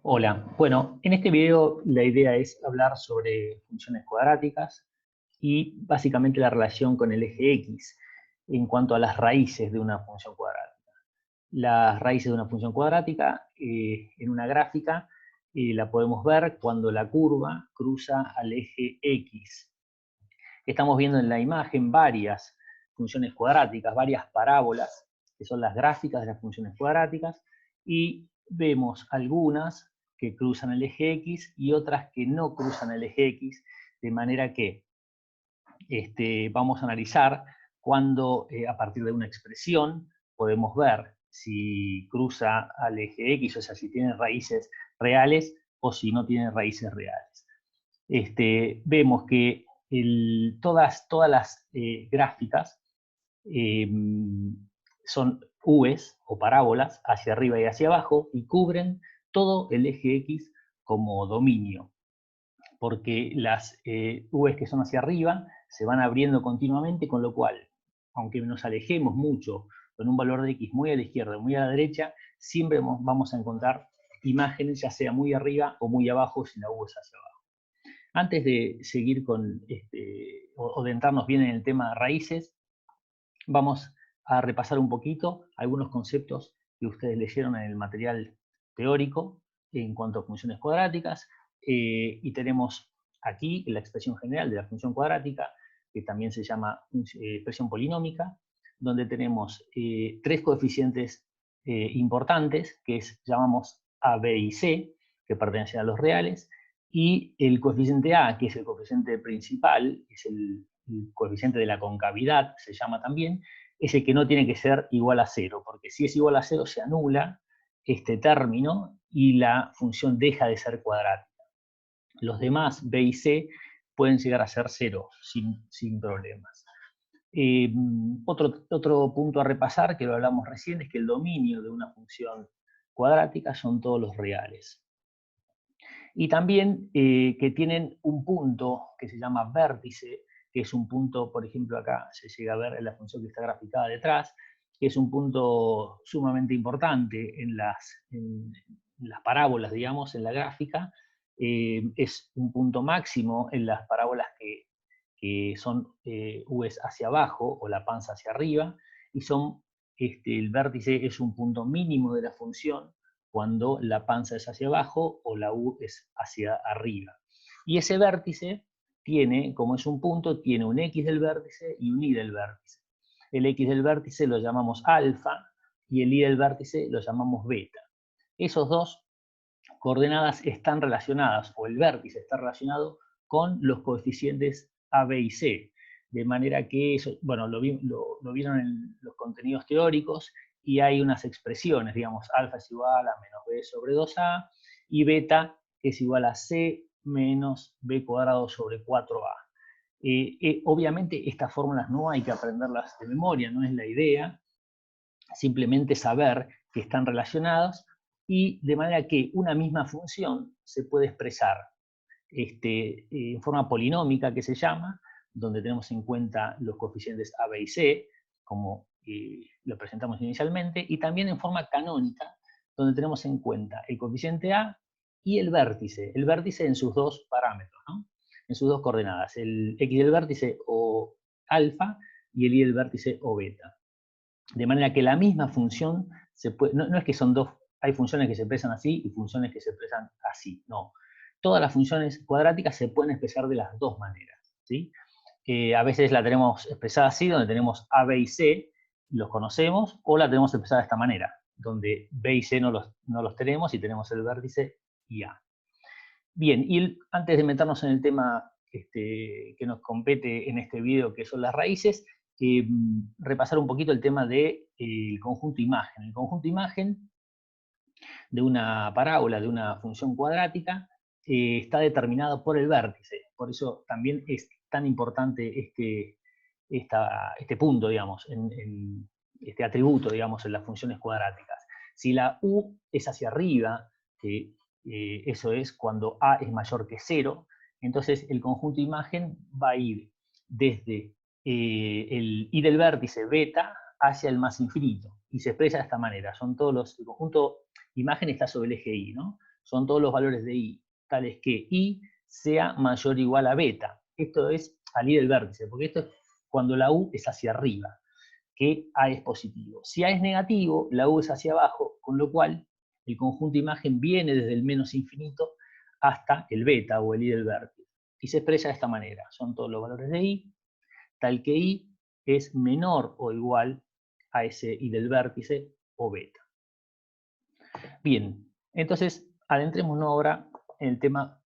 Hola, bueno, en este video la idea es hablar sobre funciones cuadráticas y básicamente la relación con el eje X en cuanto a las raíces de una función cuadrática. Las raíces de una función cuadrática en una gráfica la podemos ver cuando la curva cruza al eje X. Estamos viendo en la imagen varias funciones cuadráticas, varias parábolas, que son las gráficas de las funciones cuadráticas, y vemos algunas que cruzan el eje X y otras que no cruzan el eje X, de manera que vamos a analizar cuando a partir de una expresión podemos ver si cruza al eje X, o sea, si tiene raíces reales o si no tiene raíces reales. Vemos que todas las gráficas eh, son U's o parábolas hacia arriba y hacia abajo y cubren todo el eje X como dominio, porque las U's que son hacia arriba se van abriendo continuamente, con lo cual, aunque nos alejemos mucho con un valor de X muy a la izquierda o muy a la derecha, siempre vamos a encontrar imágenes ya sea muy arriba o muy abajo si la U es hacia abajo. Antes de seguir con o de entrarnos bien en el tema de raíces, vamos a repasar un poquito algunos conceptos que ustedes leyeron en el material teórico en cuanto a funciones cuadráticas. Y tenemos aquí la expresión general de la función cuadrática, que también se llama expresión polinómica, donde tenemos tres coeficientes importantes, que llamamos A, B y C, que pertenecen a los reales, y el coeficiente A, que es el coeficiente principal, es el coeficiente de la concavidad, se llama también, es el que no tiene que ser igual a 0, porque si es igual a 0 se anula este término y la función deja de ser cuadrática. Los demás, B y C, pueden llegar a ser 0 sin problemas. Otro punto a repasar, que lo hablamos recién, es que el dominio de una función cuadrática son todos los reales. Y también que tienen un punto que se llama vértice, que es un punto, por ejemplo, acá se llega a ver en la función que está graficada detrás, que es un punto sumamente importante en las parábolas, digamos, en la gráfica. Es un punto máximo en las parábolas que son U's hacia abajo o la panza hacia arriba, y el vértice es un punto mínimo de la función cuando la panza es hacia abajo o la U es hacia arriba. Y ese vértice tiene, como es un punto, tiene un X del vértice y un Y del vértice. El X del vértice lo llamamos alfa y el Y del vértice lo llamamos beta. Esos dos coordenadas están relacionadas, o el vértice está relacionado con los coeficientes A, B y C. De manera que eso, bueno, lo vieron en los contenidos teóricos, y hay unas expresiones, digamos, alfa es igual a menos b sobre 2a, y beta es igual a c menos b cuadrado sobre 4a. Obviamente estas fórmulas no hay que aprenderlas de memoria, no es la idea, simplemente saber que están relacionadas, y de manera que una misma función se puede expresar en forma polinómica, que se llama, donde tenemos en cuenta los coeficientes A, B y C, como lo presentamos inicialmente, y también en forma canónica, donde tenemos en cuenta el coeficiente A y el vértice en sus dos parámetros, ¿no? En sus dos coordenadas, el X del vértice o alfa y el Y del vértice o beta. De manera que la misma función no es que son dos, hay funciones que se expresan así y funciones que se expresan así, no. Todas las funciones cuadráticas se pueden expresar de las dos maneras, ¿sí? A veces la tenemos expresada así, donde tenemos A, B y C, los conocemos, o la tenemos expresada de esta manera, donde B y C no los tenemos y tenemos el vértice y A. Bien, y antes de meternos en el tema que nos compete en este video, que son las raíces, repasar un poquito el tema del conjunto imagen. El conjunto imagen de una parábola, de una función cuadrática, está determinado por el vértice. Por eso también es tan importante este punto, digamos, en este atributo, digamos, en las funciones cuadráticas. Si la U es hacia arriba, que eso es cuando A es mayor que 0, entonces el conjunto imagen va a ir desde el I del vértice beta hacia el más infinito, y se expresa de esta manera. El conjunto imagen está sobre el eje Y, ¿no? son todos los valores de i, tales que i sea mayor o igual a beta. Esto es al i del vértice, porque esto es cuando la u es hacia arriba, que a es positivo. Si a es negativo, la u es hacia abajo, con lo cual el conjunto de imagen viene desde el menos infinito hasta el beta o el i del vértice. Y se expresa de esta manera. Son todos los valores de i, tal que i es menor o igual a ese i del vértice o beta. Bien, entonces adentrémonos ahora en el tema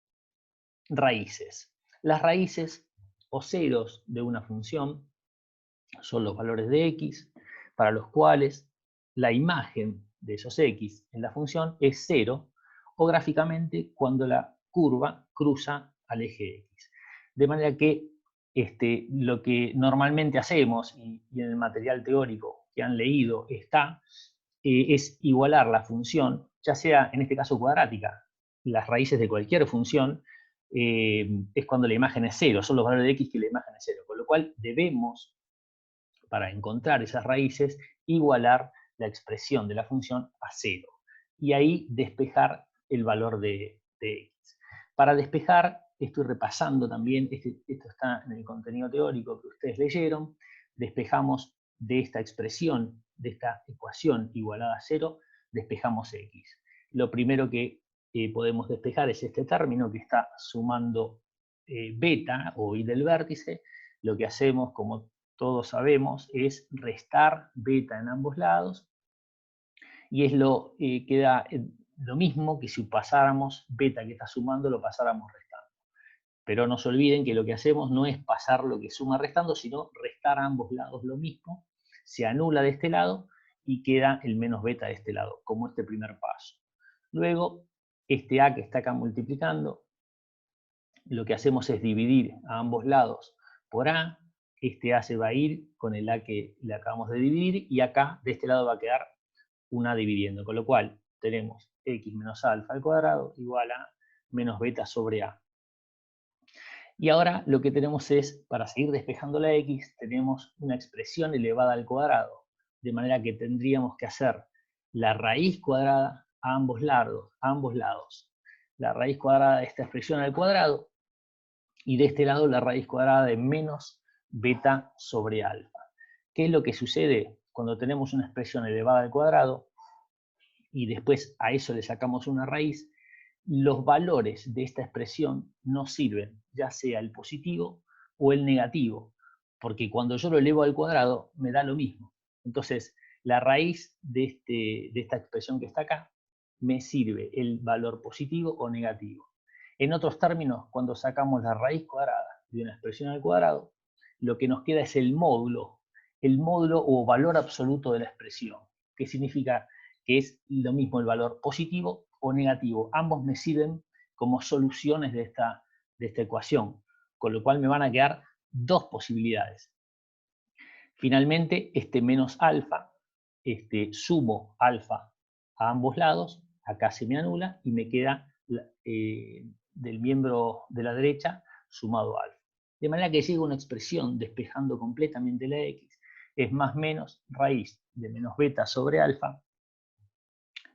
raíces. Las raíces o ceros de una función son los valores de x, para los cuales la imagen de esos x en la función es 0, o gráficamente cuando la curva cruza al eje x. De manera que lo que normalmente hacemos, y en el material teórico que han leído está, es igualar la función, ya sea en este caso cuadrática, las raíces de cualquier función, es cuando la imagen es 0, son los valores de x que la imagen es 0, con lo cual debemos, para encontrar esas raíces, igualar la expresión de la función a 0. Y ahí despejar el valor de x. Para despejar, estoy repasando también, esto está en el contenido teórico que ustedes leyeron, despejamos de esta expresión, de esta ecuación igualada a 0, despejamos x. Lo primero que podemos despejar es este término que está sumando beta o i del vértice. Lo que hacemos, como todos sabemos, es restar beta en ambos lados, y es queda lo mismo que si pasáramos beta que está sumando, lo pasáramos restando. Pero no se olviden que lo que hacemos no es pasar lo que suma restando, sino restar a ambos lados lo mismo, se anula de este lado y queda el menos beta de este lado, como este primer paso. Luego, este a que está acá multiplicando, lo que hacemos es dividir a ambos lados por a. Este a se va a ir con el a que le acabamos de dividir, y acá de este lado va a quedar una dividiendo, con lo cual tenemos x menos alfa al cuadrado igual a menos beta sobre a. Y ahora lo que tenemos es, para seguir despejando la x, tenemos una expresión elevada al cuadrado, de manera que tendríamos que hacer la raíz cuadrada a ambos lados. La raíz cuadrada de esta expresión al cuadrado, y de este lado la raíz cuadrada de menos beta sobre alfa. ¿Qué es lo que sucede cuando tenemos una expresión elevada al cuadrado y después a eso le sacamos una raíz? Los valores de esta expresión no sirven, ya sea el positivo o el negativo, porque cuando yo lo elevo al cuadrado me da lo mismo. Entonces, la raíz de esta expresión que está acá me sirve el valor positivo o negativo. En otros términos, cuando sacamos la raíz cuadrada de una expresión al cuadrado, lo que nos queda es el módulo o valor absoluto de la expresión, que significa que es lo mismo el valor positivo o negativo. Ambos me sirven como soluciones de esta ecuación, con lo cual me van a quedar dos posibilidades. Finalmente, este menos alfa, sumo alfa a ambos lados, acá se me anula y me queda del miembro de la derecha sumado alfa. De manera que llega una expresión despejando completamente la x, es más menos raíz de menos beta sobre alfa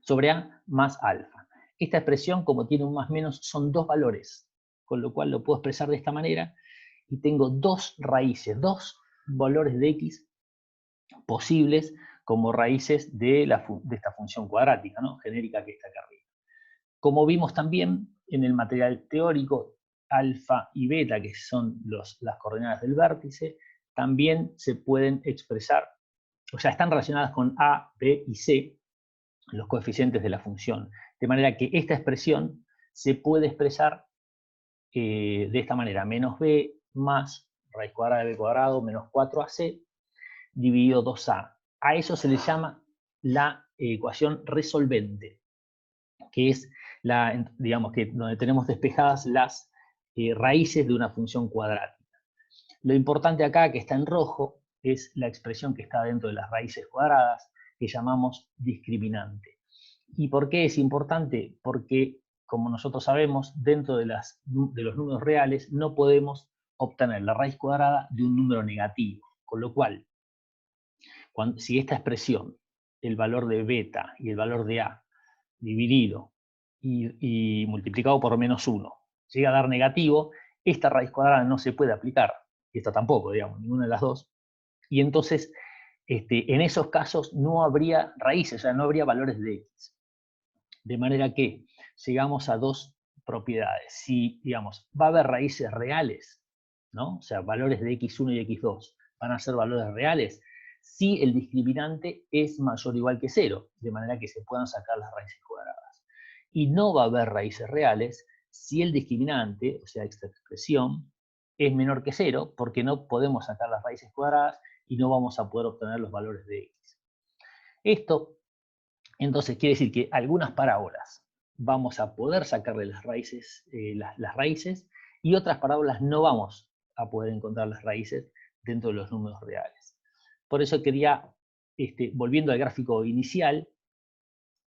sobre a más alfa. Esta expresión, como tiene un más menos, son dos valores, con lo cual lo puedo expresar de esta manera, y tengo dos raíces, dos valores de x posibles como raíces de esta función cuadrática, ¿no?, genérica que está acá arriba. Como vimos también en el material teórico, alfa y beta, que son las coordenadas del vértice, también se pueden expresar, o sea, están relacionadas con a, b y c, los coeficientes de la función. De manera que esta expresión se puede expresar de esta manera: menos b más raíz cuadrada de b cuadrado menos 4ac dividido 2a. A eso se le llama la ecuación resolvente, que es digamos que donde tenemos despejadas las raíces de una función cuadrática. Lo importante acá, que está en rojo, es la expresión que está dentro de las raíces cuadradas, que llamamos discriminante. ¿Y por qué es importante? Porque, como nosotros sabemos, dentro de los números reales no podemos obtener la raíz cuadrada de un número negativo. Con lo cual, si esta expresión, el valor de beta y el valor de a dividido y multiplicado por menos 1. Llega a dar negativo, esta raíz cuadrada no se puede aplicar, y esta tampoco, digamos, ninguna de las dos. Y entonces, en esos casos no habría raíces, o sea, no habría valores de x. De manera que llegamos a dos propiedades. Si, digamos, va a haber raíces reales, ¿no? O sea, valores de x1 y x2 van a ser valores reales, si el discriminante es mayor o igual que 0, de manera que se puedan sacar las raíces cuadradas. Y no va a haber raíces reales si el discriminante, o sea, esta expresión, es menor que 0, porque no podemos sacar las raíces cuadradas y no vamos a poder obtener los valores de x. Esto, entonces, quiere decir que algunas parábolas vamos a poder sacarle las raíces, y otras parábolas no vamos a poder encontrar las raíces dentro de los números reales. Por eso quería, volviendo al gráfico inicial,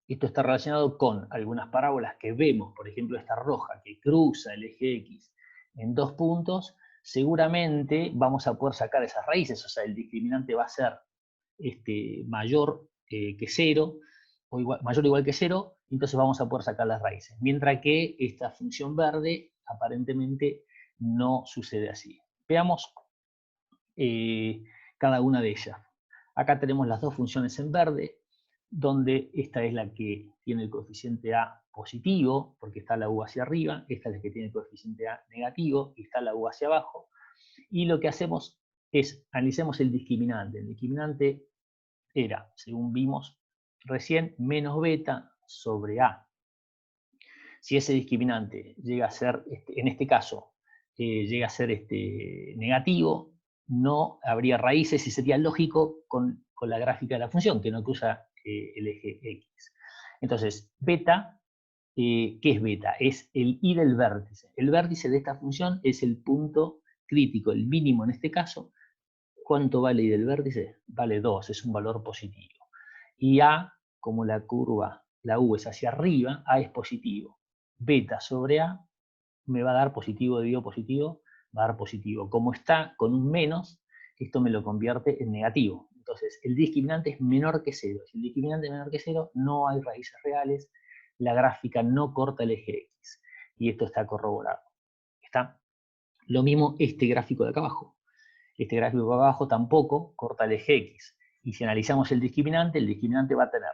esto está relacionado con algunas parábolas que vemos, por ejemplo esta roja que cruza el eje X en 2 puntos, seguramente vamos a poder sacar esas raíces, o sea, el discriminante va a ser mayor que 0, o mayor o igual que 0, entonces vamos a poder sacar las raíces. Mientras que esta función verde aparentemente no sucede así. Veamos cada una de ellas. Acá tenemos las dos funciones en verde, donde esta es la que tiene el coeficiente A positivo, porque está la U hacia arriba, esta es la que tiene el coeficiente A negativo, y está la U hacia abajo. Y lo que hacemos es, analicemos el discriminante. El discriminante era, según vimos recién, menos beta sobre A. Si ese discriminante llega a ser, en este caso, llega a ser negativo, no habría raíces y sería lógico con la gráfica de la función, que no cruza el eje X. Entonces, beta, ¿qué es beta? Es el I del vértice. El vértice de esta función es el punto crítico, el mínimo en este caso. ¿Cuánto vale I del vértice? Vale 2, es un valor positivo. Y A, como la curva, la U es hacia arriba, A es positivo. Beta sobre A me va a dar positivo dividido positivo, va a dar positivo. Como está con un menos, esto me lo convierte en negativo. Entonces, el discriminante es menor que 0. Si el discriminante es menor que 0, no hay raíces reales, la gráfica no corta el eje X. Y esto está corroborado. ¿Está? Lo mismo este gráfico de acá abajo. Este gráfico de acá abajo tampoco corta el eje X. Y si analizamos el discriminante va a tener,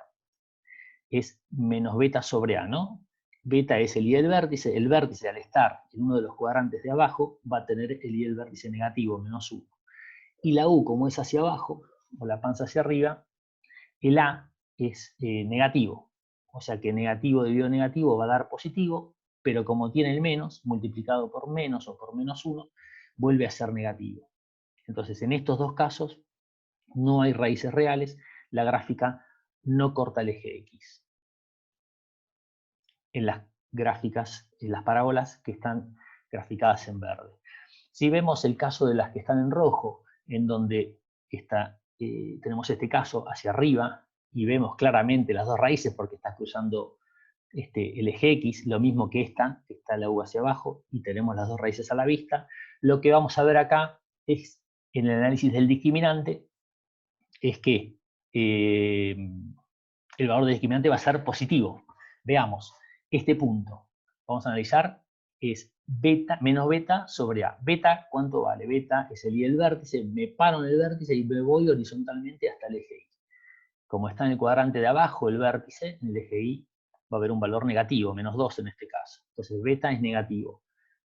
es menos beta sobre A, ¿no? Beta es el I del vértice. El vértice, al estar en uno de los cuadrantes de abajo, va a tener el I del vértice negativo, menos 1. Y la U, como es hacia abajo, o la panza hacia arriba, el A es negativo. O sea que negativo dividido negativo va a dar positivo, pero como tiene el menos, multiplicado por menos o por menos 1, vuelve a ser negativo. Entonces, en estos dos casos, no hay raíces reales, la gráfica no corta el eje X. En las gráficas, en las parábolas que están graficadas en verde. Si vemos el caso de las que están en rojo, en donde tenemos este caso hacia arriba y vemos claramente las dos raíces porque está cruzando el eje X, lo mismo que esta, que está la U hacia abajo, y tenemos las dos raíces a la vista, lo que vamos a ver acá es, en el análisis del discriminante, es que el valor del discriminante va a ser positivo. Veamos, este punto, vamos a analizar, es beta, menos beta sobre A. Beta, ¿cuánto vale? Beta es el I del vértice, me paro en el vértice y me voy horizontalmente hasta el eje Y. Como está en el cuadrante de abajo el vértice, en el eje Y, va a haber un valor negativo, menos 2 en este caso. Entonces beta es negativo.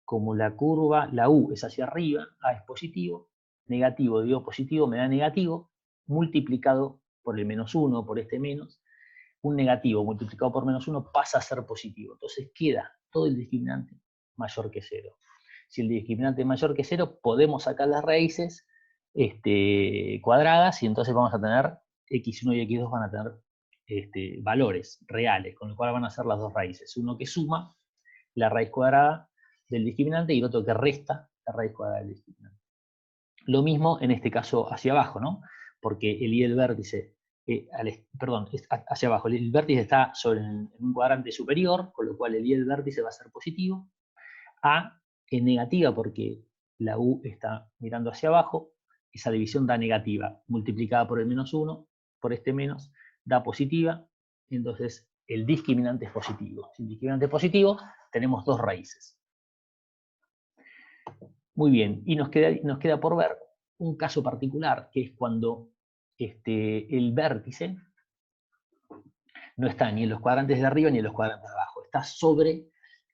Como la curva, la U es hacia arriba, A es positivo, negativo dividido positivo me da negativo, multiplicado por el menos 1, por este menos, un negativo multiplicado por menos 1 pasa a ser positivo. Entonces queda todo el discriminante mayor que 0. Si el discriminante es mayor que 0, podemos sacar las raíces cuadradas y entonces vamos a tener x1 y x2 van a tener valores reales, con lo cual van a ser las dos raíces. Uno que suma la raíz cuadrada del discriminante y el otro que resta la raíz cuadrada del discriminante. Lo mismo en este caso hacia abajo, ¿no? Porque el I del vértice, hacia abajo, el vértice está en un cuadrante superior, con lo cual el I del vértice va a ser positivo. A es negativa porque la U está mirando hacia abajo, esa división da negativa, multiplicada por el menos 1, por este menos, da positiva, entonces el discriminante es positivo. Si el discriminante es positivo, tenemos dos raíces. Muy bien, y nos queda por ver un caso particular, que es cuando el vértice no está ni en los cuadrantes de arriba ni en los cuadrantes de abajo, está sobre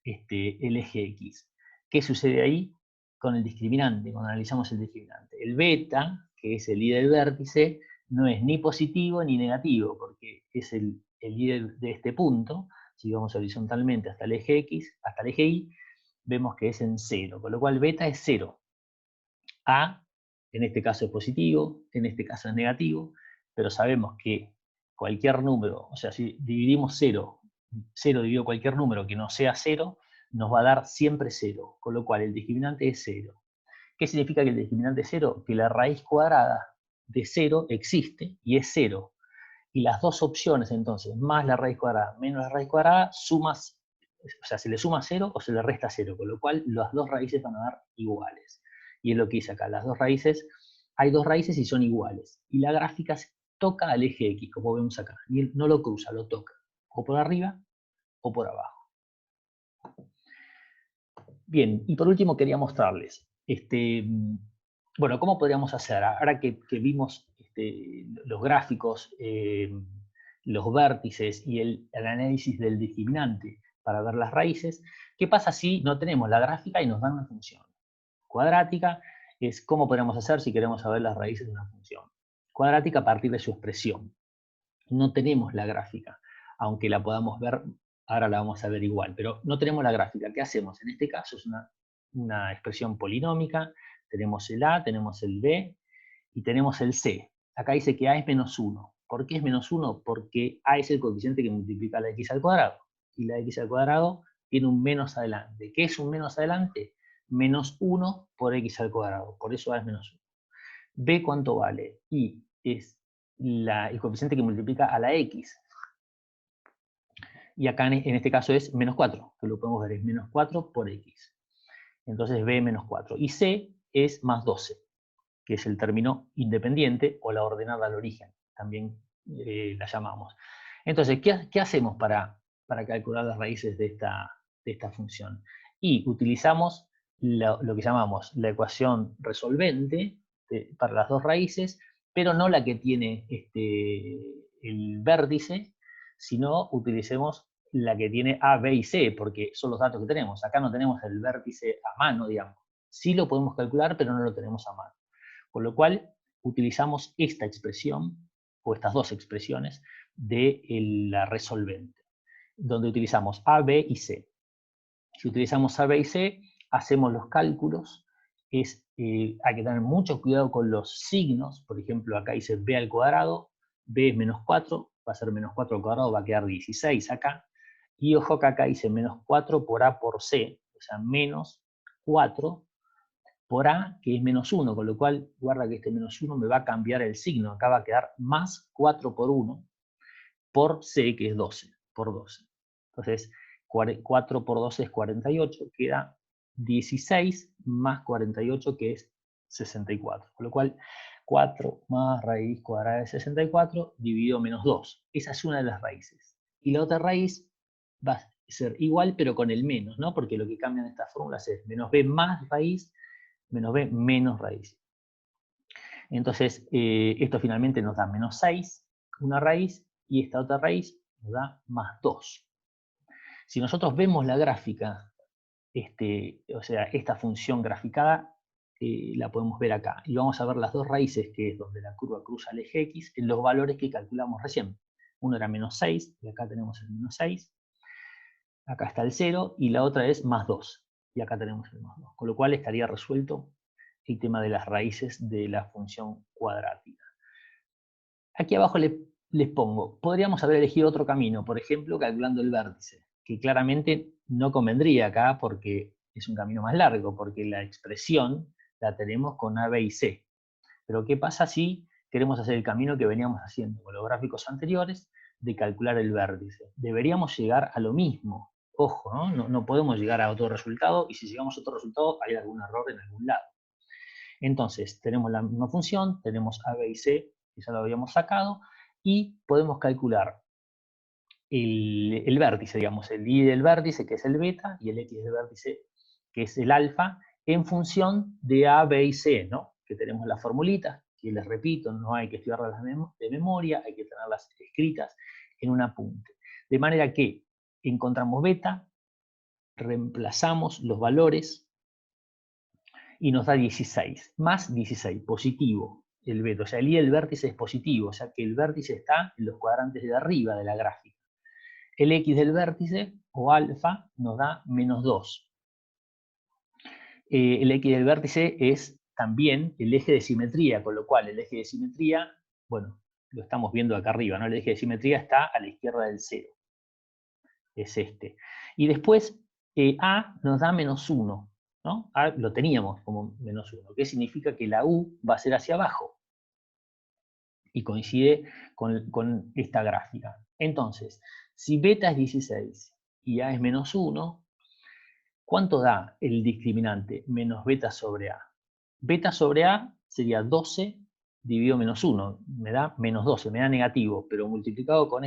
el eje X. ¿Qué sucede ahí con el discriminante, cuando analizamos el discriminante? El beta, que es el I del vértice, no es ni positivo ni negativo, porque es el I de este punto. Si vamos horizontalmente hasta el eje X, hasta el eje Y, vemos que es en 0, con lo cual beta es 0. A, en este caso es positivo, en este caso es negativo, pero sabemos que cualquier número, o sea, si dividimos 0 dividido cualquier número que no sea 0, nos va a dar siempre 0, con lo cual el discriminante es 0. ¿Qué significa que el discriminante es 0? Que la raíz cuadrada de 0 existe y es 0. Y las dos opciones, entonces, más la raíz cuadrada menos la raíz cuadrada, sumas, o sea, se le suma 0 o se le resta 0, con lo cual las dos raíces van a dar iguales. Y es lo que hice acá, las dos raíces, hay dos raíces y son iguales. Y la gráfica toca al eje X, como vemos acá. Y no lo cruza, lo toca. O por arriba o por abajo. Bien, y por último quería mostrarles, bueno, ¿cómo podríamos hacer? Ahora que vimos los gráficos, los vértices y el análisis del discriminante para ver las raíces, ¿qué pasa si no tenemos la gráfica y nos dan una función cuadrática? Es cómo podemos hacer si queremos saber las raíces de una función cuadrática a partir de su expresión. No tenemos la gráfica, aunque la podamos ver, ahora la vamos a ver igual, pero no tenemos la gráfica. ¿Qué hacemos? En este caso es una expresión polinómica, tenemos el A, tenemos el B y tenemos el C. Acá dice que A es menos 1. ¿Por qué es menos 1? Porque A es el coeficiente que multiplica la X al cuadrado, y la X al cuadrado tiene un menos adelante. ¿Qué es un menos adelante? Menos 1 por X al cuadrado, por eso A es menos 1. B, ¿cuánto vale? Y es el coeficiente que multiplica a la X. Y acá en este caso es menos 4, que lo podemos ver, es menos 4 por X. Entonces B menos 4. Y C es más 12, que es el término independiente o la ordenada al origen, también la llamamos. Entonces, ¿qué hacemos para calcular las raíces de esta función? Y utilizamos lo que llamamos la ecuación resolvente para las dos raíces, pero no la que tiene el vértice, sino utilicemos la que tiene A, B y C, porque son los datos que tenemos. Acá no tenemos el vértice a mano, digamos. Sí lo podemos calcular, pero no lo tenemos a mano. Con lo cual, utilizamos esta expresión, o estas dos expresiones, de la resolvente, donde utilizamos A, B y C. Si utilizamos A, B y C, hacemos los cálculos. Hay que tener mucho cuidado con los signos. Por ejemplo, acá dice B al cuadrado, B es menos 4, va a ser menos 4 al cuadrado, va a quedar 16 acá. Y ojo que acá dice menos 4 por A por C, o sea, menos 4 por A, que es menos 1, con lo cual, guarda que este menos 1 me va a cambiar el signo. Acá va a quedar más 4 por 1, por C, que es 12, por 12. Entonces, 4 por 12 es 48, queda 16 más 48, que es 64. Con lo cual, 4 más raíz cuadrada de 64 dividido menos 2. Esa es una de las raíces. Y la otra raíz va a ser igual, pero con el menos, ¿no? Porque lo que cambian estas fórmulas es menos b más raíz, menos b menos raíz. Entonces, esto finalmente nos da menos 6, una raíz, y esta otra raíz nos da más 2. Si nosotros vemos la gráfica, o sea, esta función graficada, la podemos ver acá. Y vamos a ver las dos raíces, que es donde la curva cruza el eje X, en los valores que calculamos recién. Uno era menos 6, y acá tenemos el menos 6. Acá está el 0, y la otra es más 2. Y acá tenemos el más 2. Con lo cual estaría resuelto el tema de las raíces de la función cuadrática. Aquí abajo les pongo, podríamos haber elegido otro camino, por ejemplo, calculando el vértice, que claramente no convendría acá porque es un camino más largo, porque la expresión la tenemos con A, B y C. Pero ¿qué pasa si queremos hacer el camino que veníamos haciendo con los gráficos anteriores de calcular el vértice? Deberíamos llegar a lo mismo. Ojo, ¿no? No podemos llegar a otro resultado, y si llegamos a otro resultado hay algún error en algún lado. Entonces, tenemos la misma función, tenemos A, B y C, que ya lo habíamos sacado, y podemos calcular el vértice, digamos, el y del vértice, que es el beta, y el x del vértice, que es el alfa, en función de A, B y C, ¿no? Que tenemos las formulitas, que les repito, no hay que estudiarlas de memoria, hay que tenerlas escritas en un apunte. De manera que encontramos beta, reemplazamos los valores y nos da 16, más 16, positivo el beta. O sea, el y del vértice es positivo, o sea que el vértice está en los cuadrantes de arriba de la gráfica. El x del vértice, o alfa, nos da menos 2. El x del vértice es también el eje de simetría, con lo cual el eje de simetría, bueno, lo estamos viendo acá arriba, ¿no? El eje de simetría está a la izquierda del 0. Es este. Y después A nos da menos 1, ¿no? A lo teníamos como menos 1, que significa que la U va a ser hacia abajo. Y coincide con esta gráfica. Entonces, si beta es 16 y A es menos 1, ¿cuánto da el discriminante menos beta sobre A? Beta sobre A sería 12 dividido menos 1, me da menos 12, me da negativo, pero multiplicado por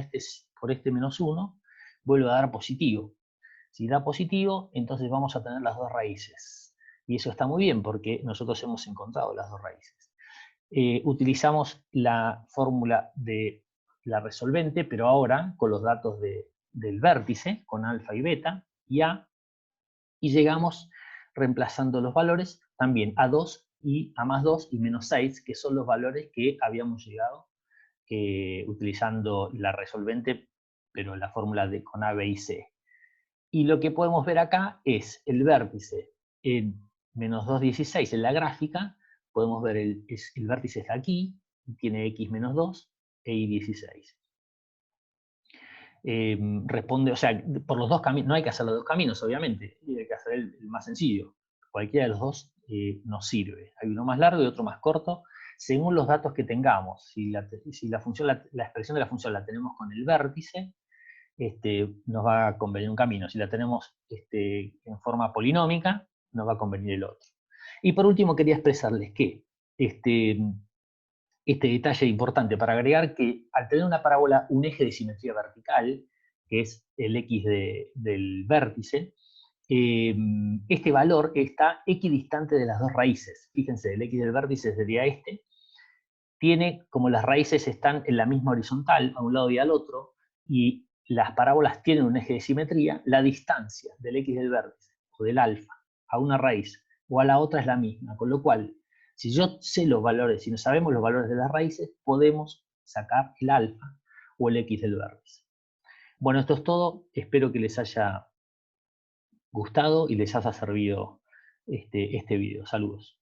este menos 1, vuelve a dar positivo. Si da positivo, entonces vamos a tener las dos raíces. Y eso está muy bien porque nosotros hemos encontrado las dos raíces. Utilizamos la fórmula de la resolvente, pero ahora con los datos del vértice, con alfa y beta, y A, y llegamos reemplazando los valores también a 2 y a más 2 y menos 6, que son los valores que habíamos llegado utilizando la resolvente, pero la fórmula con A, B y C. Y lo que podemos ver acá es el vértice en menos 2,16 en la gráfica. Podemos ver el vértice está aquí, tiene x menos 2 e y 16. Responde, o sea, por los dos caminos, no hay que hacer los dos caminos, obviamente, hay que hacer el más sencillo. Cualquiera de los dos nos sirve. Hay uno más largo y otro más corto, según los datos que tengamos. Si la expresión de la función la tenemos con el vértice, nos va a convenir un camino. Si la tenemos en forma polinómica, nos va a convenir el otro. Y por último quería expresarles que este detalle importante para agregar que al tener una parábola un eje de simetría vertical, que es el x del vértice, este valor está equidistante de las dos raíces. Fíjense, el x del vértice sería este. Tiene, como las raíces están en la misma horizontal, a un lado y al otro, y las parábolas tienen un eje de simetría, la distancia del x del vértice o del alfa a una raíz o a la otra es la misma, con lo cual, si yo sé los valores, si no sabemos los valores de las raíces, podemos sacar el alfa o el x del vértice. Bueno, esto es todo, espero que les haya gustado y les haya servido este video. Saludos.